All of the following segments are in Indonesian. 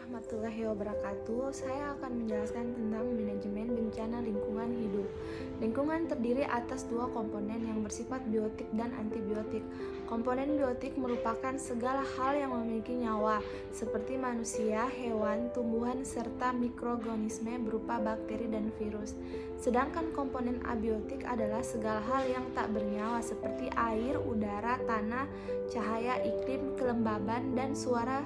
warahmatullahi wabarakatuh. Saya akan menjelaskan tentang manajemen bencana lingkungan hidup. Lingkungan terdiri atas dua komponen yang bersifat biotik dan antibiotik. Komponen biotik merupakan segala hal yang memiliki nyawa, seperti manusia, hewan, tumbuhan, serta mikroorganisme berupa bakteri dan virus. Sedangkan komponen abiotik adalah segala hal yang tak bernyawa, seperti air, udara, tanah, cahaya, iklim, kelembaban, dan suara.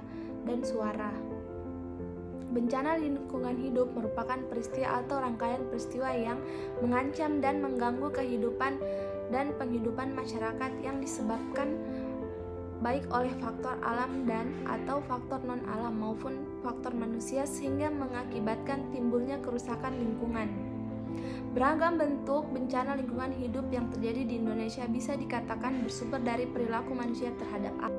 Bencana lingkungan hidup merupakan peristiwa atau rangkaian peristiwa yang mengancam dan mengganggu kehidupan dan penghidupan masyarakat yang disebabkan baik oleh faktor alam dan atau faktor non-alam maupun faktor manusia sehingga mengakibatkan timbulnya kerusakan lingkungan. Beragam bentuk bencana lingkungan hidup yang terjadi di Indonesia bisa dikatakan bersumber dari perilaku manusia terhadap alam.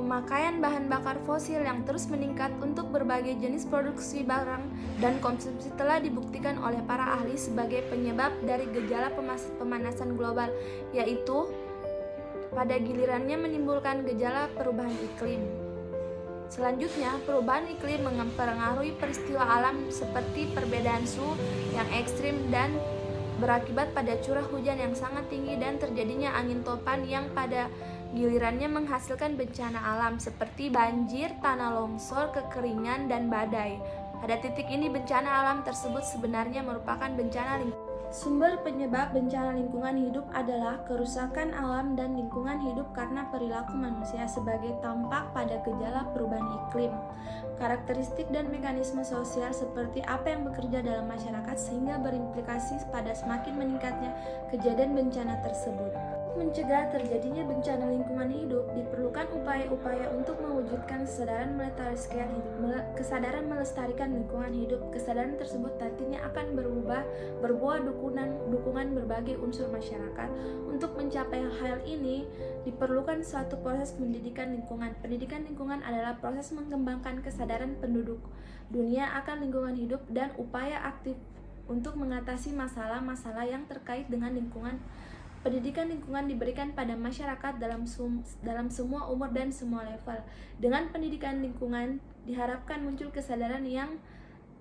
Pemakaian bahan bakar fosil yang terus meningkat untuk berbagai jenis produksi barang dan konsumsi telah dibuktikan oleh para ahli sebagai penyebab dari gejala pemanasan global, yaitu pada gilirannya menimbulkan gejala perubahan iklim. Selanjutnya, perubahan iklim mempengaruhi peristiwa alam seperti perbedaan suhu yang ekstrim dan berakibat pada curah hujan yang sangat tinggi dan terjadinya angin topan yang pada gilirannya menghasilkan bencana alam seperti banjir, tanah longsor, kekeringan, dan badai. Pada titik ini bencana alam tersebut sebenarnya merupakan bencana lingkungan. Sumber penyebab bencana lingkungan hidup adalah kerusakan alam dan lingkungan hidup karena perilaku manusia sebagai tampak pada gejala perubahan iklim. Karakteristik dan mekanisme sosial seperti apa yang bekerja dalam masyarakat sehingga berimplikasi pada semakin meningkatnya kejadian bencana tersebut. Mencegah terjadinya bencana lingkungan hidup, diperlukan upaya-upaya untuk mewujudkan kesadaran melestarikan lingkungan hidup. Kesadaran tersebut nantinya akan berbuah dukungan berbagai unsur masyarakat. Untuk mencapai hal ini, diperlukan suatu proses pendidikan lingkungan. Pendidikan lingkungan adalah proses mengembangkan kesadaran penduduk dunia akan lingkungan hidup dan upaya aktif untuk mengatasi masalah-masalah yang terkait dengan lingkungan. Pendidikan lingkungan diberikan pada masyarakat dalam semua umur dan semua level. Dengan pendidikan lingkungan diharapkan muncul kesadaran yang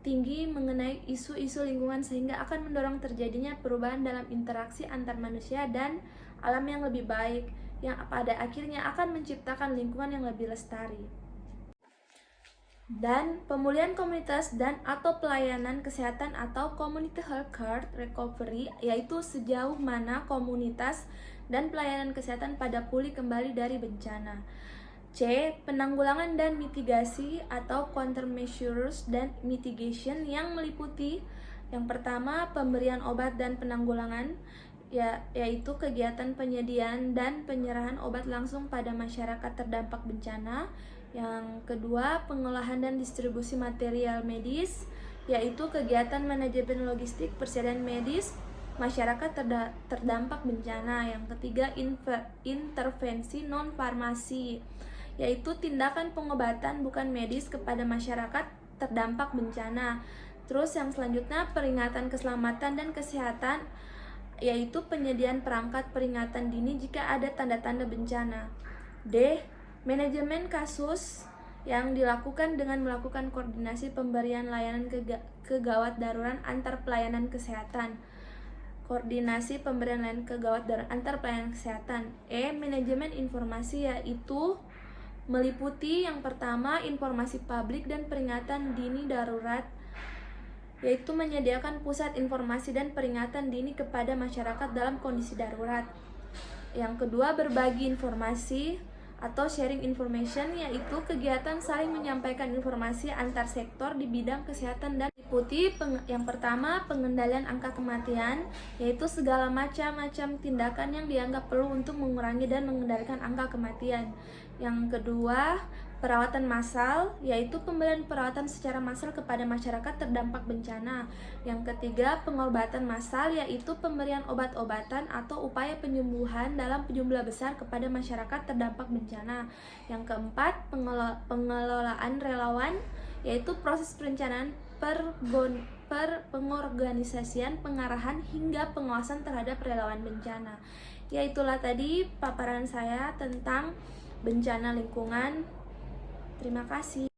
tinggi mengenai isu-isu lingkungan sehingga akan mendorong terjadinya perubahan dalam interaksi antar manusia dan alam yang lebih baik, yang pada akhirnya akan menciptakan lingkungan yang lebih lestari. Dan pemulihan komunitas dan atau pelayanan kesehatan atau community health care recovery, yaitu sejauh mana komunitas dan pelayanan kesehatan pada pulih kembali dari bencana. C. Penanggulangan dan mitigasi atau countermeasures dan mitigation yang meliputi yang pertama pemberian obat dan penanggulangan, yaitu kegiatan penyediaan dan penyerahan obat langsung pada masyarakat terdampak bencana. Yang kedua, pengolahan dan distribusi material medis, yaitu kegiatan manajemen logistik persediaan medis masyarakat terdampak bencana. Yang ketiga, intervensi non-farmasi, yaitu tindakan pengobatan bukan medis kepada masyarakat terdampak bencana. Terus yang selanjutnya, peringatan keselamatan dan kesehatan, yaitu penyediaan perangkat peringatan dini jika ada tanda-tanda bencana. D. Manajemen kasus yang dilakukan dengan melakukan koordinasi pemberian layanan kegawat darurat antar pelayanan kesehatan. Koordinasi pemberian layanan kegawat darurat antar pelayanan kesehatan. E. Manajemen informasi, yaitu meliputi yang pertama informasi publik dan peringatan dini darurat, yaitu menyediakan pusat informasi dan peringatan dini kepada masyarakat dalam kondisi darurat. Yang kedua, berbagi informasi atau sharing information, yaitu kegiatan saling menyampaikan informasi antar sektor di bidang kesehatan dan meliputi yang pertama pengendalian angka kematian, yaitu segala macam tindakan yang dianggap perlu untuk mengurangi dan mengendalikan angka kematian. Yang kedua, perawatan massal, yaitu pemberian perawatan secara massal kepada masyarakat terdampak bencana. Yang ketiga, pengobatan massal, yaitu pemberian obat-obatan atau upaya penyembuhan dalam jumlah besar kepada masyarakat terdampak bencana. Yang keempat, pengelolaan relawan, yaitu proses perencanaan, pengorganisasian, pengarahan, hingga pengawasan terhadap relawan bencana. Yaitulah tadi paparan saya tentang bencana lingkungan. Terima kasih.